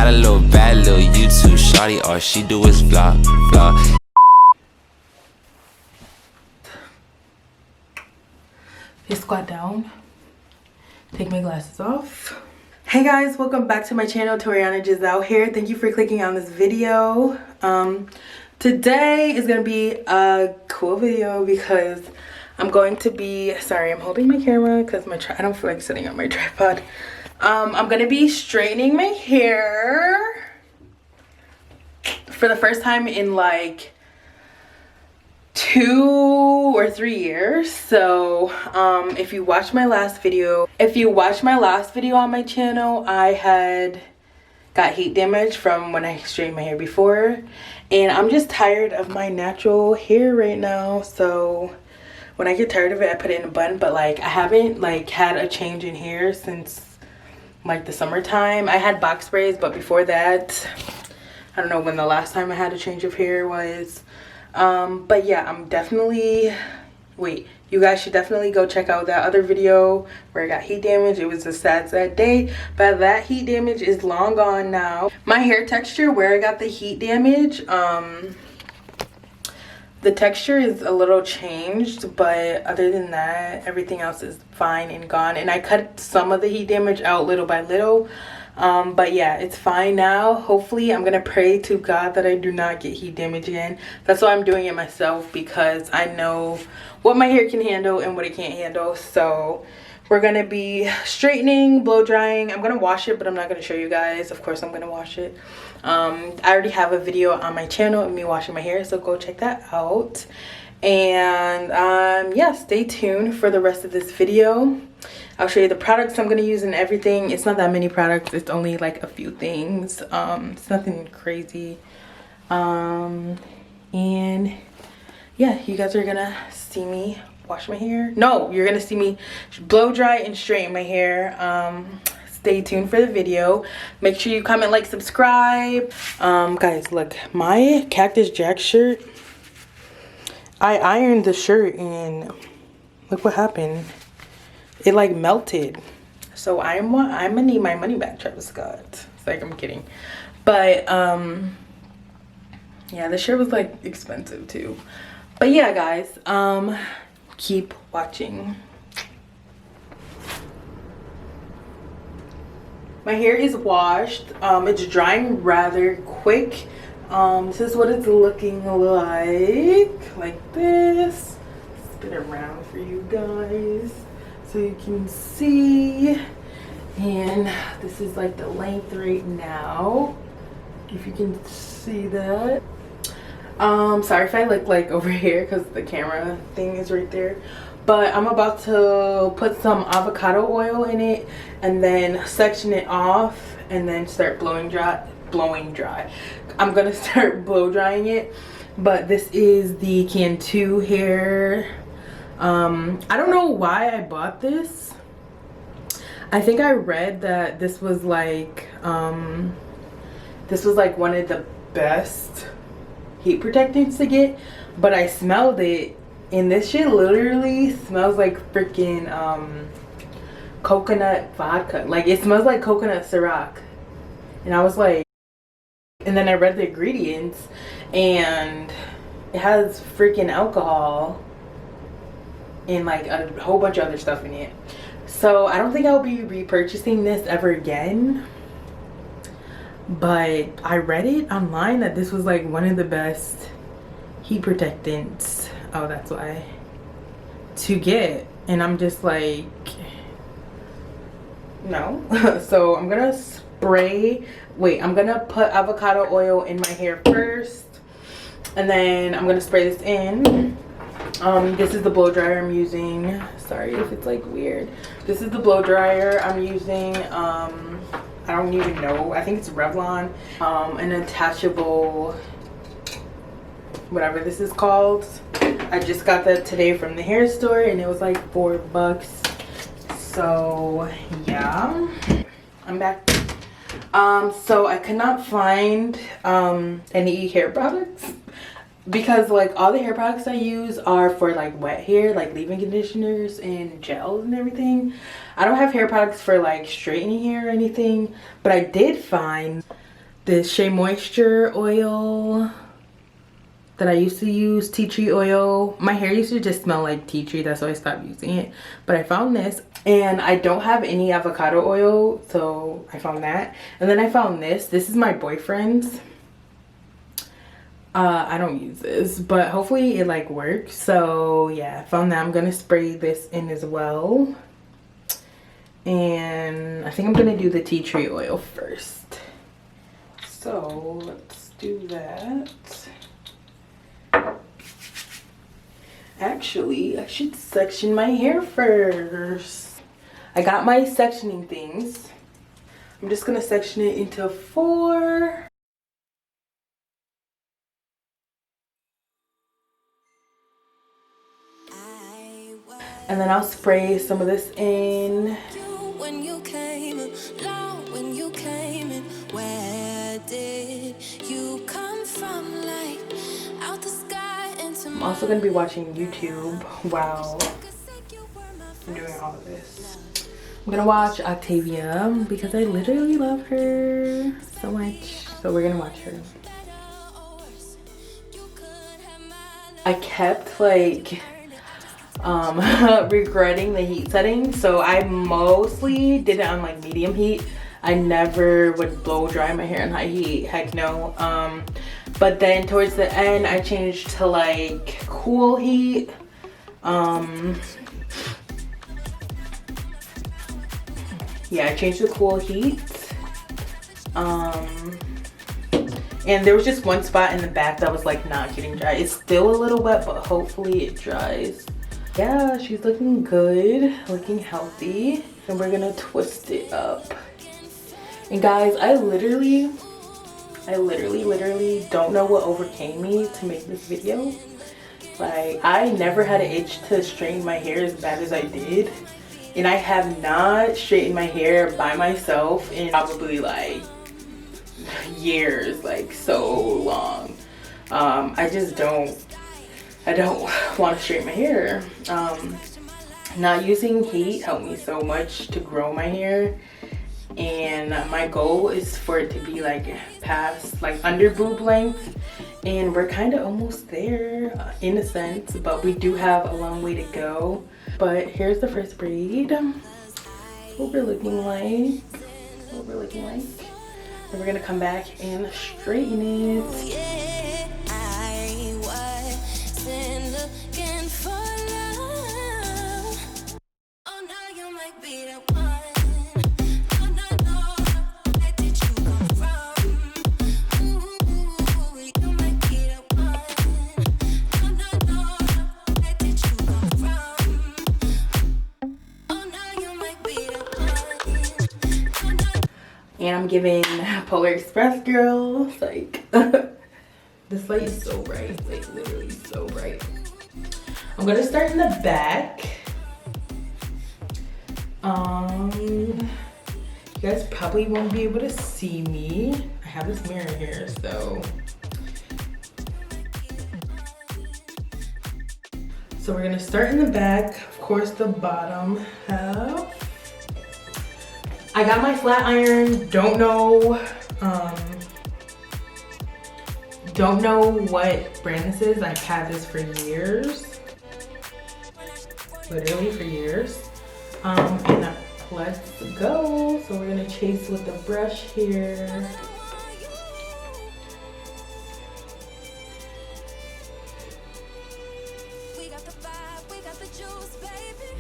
Got a little bad little YouTube shawty, all she do is vlog, vlog. Just squat down, take my glasses off. Hey guys, welcome back to my channel. TORIANAJAZEL here. Thank you for clicking on this video. Today is gonna be a cool video because I'm going to be, sorry, I'm holding my camera because I don't feel like sitting on my tripod. I'm gonna be straightening my hair for the first time in like 2 or 3 years. So if you watched my last video on my channel, I had got heat damage from when I straightened my hair before, and I'm just tired of my natural hair right now. So when I get tired of it, I put it in a bun. But like I haven't like had a change in hair since like the summertime. I had box braids, but before that I don't know when the last time I had a change of hair was. But yeah, I'm definitely, you guys should definitely go check out that other video where I got heat damage. It was a sad day, but that heat damage is long gone now. My hair texture where I got the heat damage, the texture is a little changed, but other than that, everything else is fine and gone. And I cut some of the heat damage out little by little. But yeah, it's fine now. Hopefully, I'm gonna pray to God that I do not get heat damage again. That's why I'm doing it myself, because I know what my hair can handle and what it can't handle. So we're gonna be straightening, blow drying. I'm gonna wash it, but I'm not gonna show you guys. Of course I'm gonna wash it. I already have a video on my channel of me washing my hair, so go check that out. And yeah, stay tuned for the rest of this video. I'll show you the products I'm going to use and everything. It's not that many products. It's only like a few things. It's nothing crazy. And yeah, you guys are going to see me wash my hair. No, you're going to see me blow dry and straighten my hair. Stay tuned for the video. Make sure you comment, like, subscribe. Guys, look, my Cactus Jack shirt, I ironed the shirt and look what happened. It like melted. So I'm gonna need my money back, Travis Scott. It's like, I'm kidding. But yeah, the shirt was like expensive too. But yeah guys, keep watching. My hair is washed. It's drying rather quick. This is what it's looking like this. Spin it around for you guys so you can see. And this is like the length right now, if you can see that. Sorry if I look like over here because the camera thing is right there. But I'm about to put some avocado oil in it and then section it off and then start blowing dry. I'm gonna start blow drying it. But this is the Cantu hair. I don't know why I bought this. I think I read that this was like one of the best heat protectants to get, but I smelled it and this shit literally smells like freaking coconut vodka. Like, it smells like coconut Ciroc. And I was like, and then I read the ingredients and it has freaking alcohol and like a whole bunch of other stuff in it. So I don't think I'll be repurchasing this ever again. But I read it online that this was like one of the best heat protectants. Oh, that's why. To get. And I'm just like, no. So I'm gonna spray. I'm gonna put avocado oil in my hair first. And then I'm gonna spray this in. This is the blow dryer I'm using. Sorry if it's like weird. This is the blow dryer I'm using. I don't even know. I think it's Revlon. An attachable, whatever this is called. I just got that today from the hair store and it was like $4. So yeah, I'm back. So I could not find any hair products because like all the hair products I use are for like wet hair, like leave-in conditioners and gels and everything. I don't have hair products for like straightening hair or anything, but I did find this Shea Moisture oil that I used to use, tea tree oil. My hair used to just smell like tea tree, that's why I stopped using it. But I found this, and I don't have any avocado oil, so I found that. And then I found this. This is my boyfriend's. I don't use this, but hopefully it like works. So yeah, I found that. I'm gonna spray this in as well. And I think I'm gonna do the tea tree oil first. So let's do that. Actually, I should section my hair first. I got my sectioning things. I'm just gonna section it into 4. And then I'll spray some of this in. When you came along, when you came in, where did you come from? Like out the sky into I'm also gonna be watching YouTube while I'm doing all of this. I'm gonna watch Octavia because I literally love her so much. So we're gonna watch her. I kept like regretting the heat setting, so I mostly did it on like medium heat. I never would blow dry my hair in high heat, heck no. But then towards the end I changed to like cool heat. Yeah, I changed to cool heat. And there was just one spot in the back that was like not getting dry. It's still a little wet, but hopefully it dries. Yeah, she's looking good, looking healthy. And we're gonna twist it up. And guys, I literally don't know what overcame me to make this video. Like, I never had an itch to straighten my hair as bad as I did. And I have not straightened my hair by myself in probably like years, like so long. I don't want to straighten my hair. Not using heat helped me so much to grow my hair, and my goal is for it to be like past like under boob length, and we're kind of almost there in a sense, but we do have a long way to go. But here's the first braid. What we're looking like. And we're gonna come back and straighten it. yeah, I wasn't looking for love. Oh, now you might be the one. No, no, no, where did you come from? Ooh, you might be the one. No, no, no, where did you come from? Oh, now you might be the one. No, no. And I'm giving Polar Express girls like this light is so bright, like literally so bright. I'm gonna start in the back. You guys probably won't be able to see me. I have this mirror here, so we're gonna start in the back, of course the bottom half. I got my flat iron, don't know what brand this is. I've had this for years, literally for years. And let's go. So we're gonna chase with the brush here. We got the vibe, we got the juice, baby.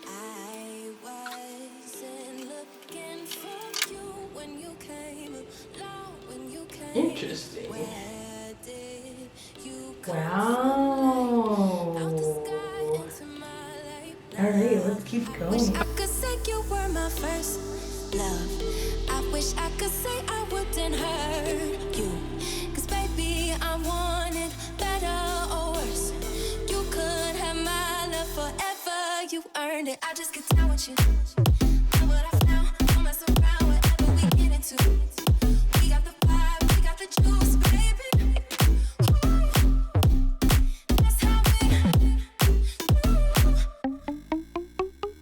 I wasn't looking for you when you came along, when you came. Interesting. Where did you Wow. Alright, let's keep going. I could say you were my first love. I wish I could say I wouldn't hurt you. Cause baby, I wanted better or worse. You could have my love forever. You earned it. I just get down with you. Know what I found? Don't mess around whatever we get into. We got the vibe, we got the juice, baby. That's how we do.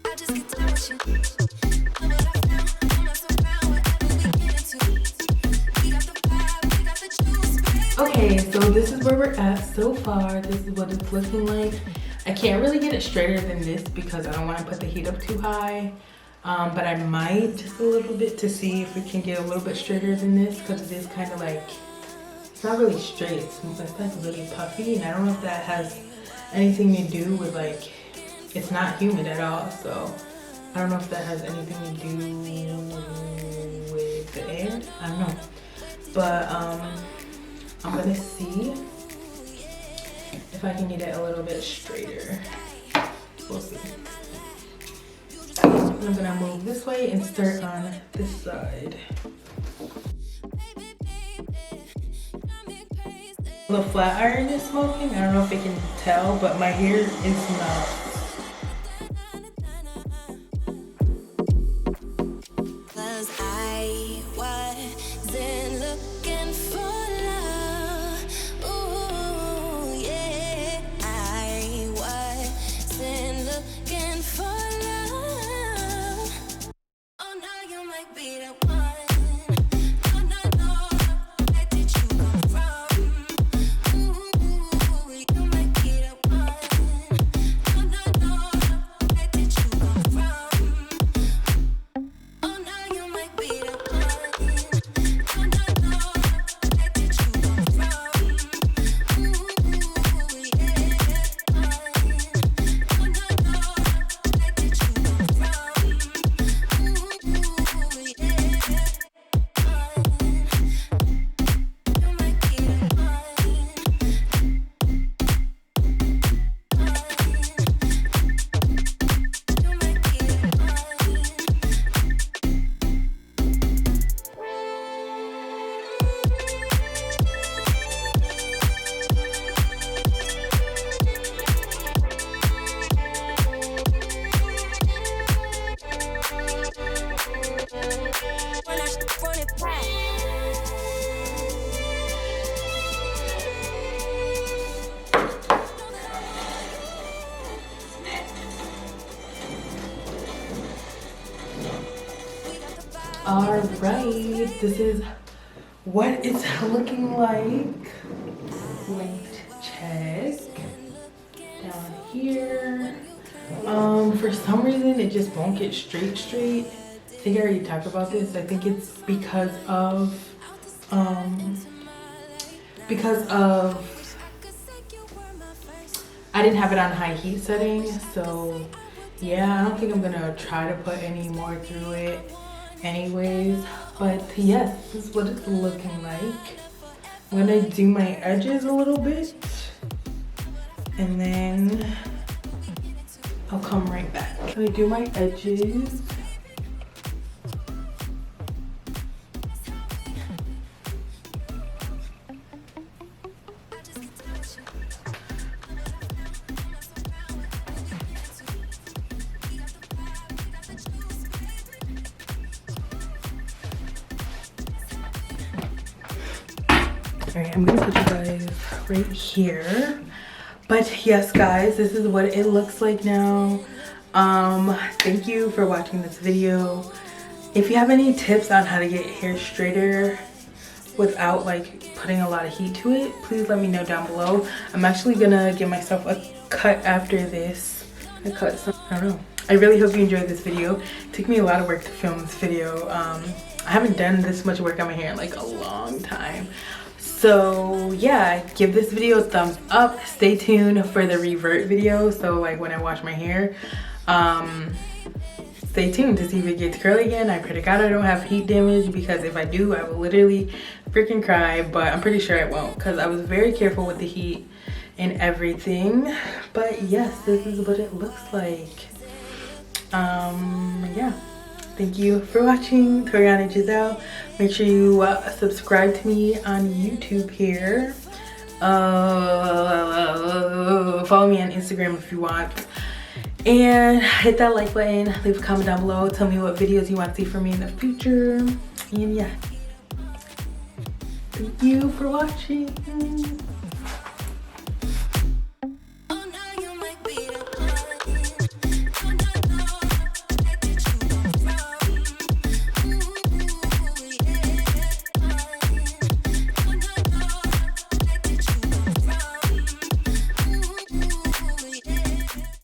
I just get down with you. Know what I found? Okay, so this is where we're at so far. This is what it's looking like. I can't really get it straighter than this because I don't want to put the heat up too high. But I might just a little bit to see if we can get a little bit straighter than this, because it is kind of like, it's not really straight, it's like really puffy, and I don't know if that has anything to do with like, it's not humid at all, so I don't know if that has anything to do with the air. I don't know, but I'm gonna see if I can get it a little bit straighter. We'll see. I'm gonna move this way and start on this side. The flat iron is smoking. I don't know if you can tell, but my hair is not. All right, this is what it's looking like. Length check down here. For some reason it just won't get straight. I think I already talked about this. I think it's because of I didn't have it on high heat setting, so yeah, I don't think I'm gonna try to put any more through it anyways. But yes, this is what it's looking like. I'm gonna do my edges a little bit and then I'll come right back. I do my edges. Alright, I'm gonna put you guys right here. But yes guys, this is what it looks like now. Thank you for watching this video. If you have any tips on how to get hair straighter without like putting a lot of heat to it, please let me know down below. I'm actually gonna give myself a cut after this. I don't know. I really hope you enjoyed this video. It took me a lot of work to film this video. I haven't done this much work on my hair in like a long time. So yeah, give this video a thumbs up. Stay tuned for the revert video. So like when I wash my hair, stay tuned to see if it gets curly again. I pray to God I don't have heat damage, because if I do, I will literally freaking cry. But I'm pretty sure I won't, because I was very careful with the heat and everything. But yes, this is what it looks like. Yeah. Thank you for watching TORIANAJAZEL. Make sure you subscribe to me on YouTube here. Follow me on Instagram if you want. And hit that like button. Leave a comment down below. Tell me what videos you want to see from me in the future. And yeah. Thank you for watching.